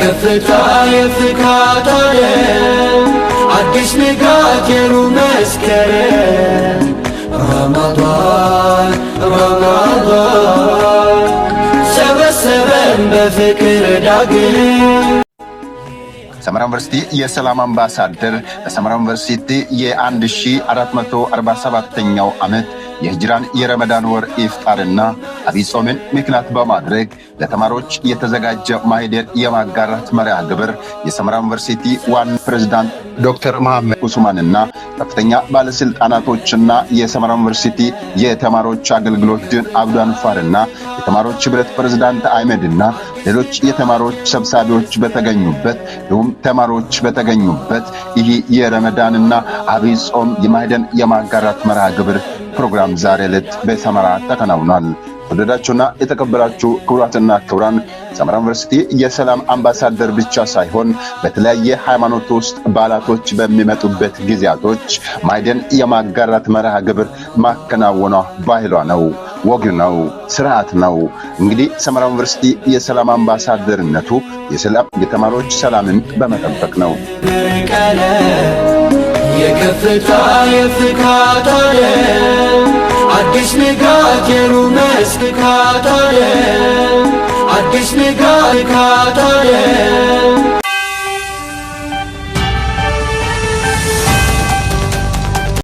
የከፍታ የፍካት ዓለም አዲስ ንጋት የሩህ መስከረም ረመዳን ሰበሰበን በፍቅር ዳግም። ሰመራ ዩኒቨርሲቲ የሰላም አምባሳደር በሰመራ ዩኒቨርሲቲ የ1447ኛው ዓመት የሂጅራን የረመዳን ወር ኢፍጣርና አብይ ጾምን ምክንያት በማድረግ ለተማሪዎች የተዘጋጀ ማህደር የማጋራት መርሃ ግብር የሰመራ ዩኒቨርሲቲ ዋና ፕሬዝዳንት ዶክተር መሐመድ ኡስማንና ከፍተኛ ባለስልጣናቶችና የሰመራ ዩኒቨርሲቲ የተማሪዎች አገልግሎት ዲን አብዱ አንፋርና የተማሪዎች ህብረት ፕሬዝዳንት አህመድና ሌሎች የተማሪዎች ሰብሳቢዎች በተገኙበት ተማሪዎች በተገኙበት ይህ የረመዳንና አብይ ጾም የማህደር የማጋራት መርሃ ግብር ፕሮግራም ዛሬ ዕለት በሰመራ ተከናውኗል። ወደዳችሁና የተከበራችሁ ክቡራትና ክቡራን ሰመራ ዩኒቨርሲቲ የሰላም አምባሳደር ብቻ ሳይሆን በተለያየ ሃይማኖት ውስጥ ባላቶች በሚመጡበት ጊዜያቶች ማህደር የማጋራት መርሃ ግብር ማከናወኗ ባህሏ ነው፣ ወግ ነው፣ ስርዓት ነው። እንግዲህ ሰመራ ዩኒቨርሲቲ የሰላም አምባሳደርነቱ የተማሪዎች ሰላምን በመጠበቅ ነው። የከፍታ የፍካት ዓለም አዲስ ንጋት የሩህ መስካት ዓለም አዲስ ንጋት ዓለም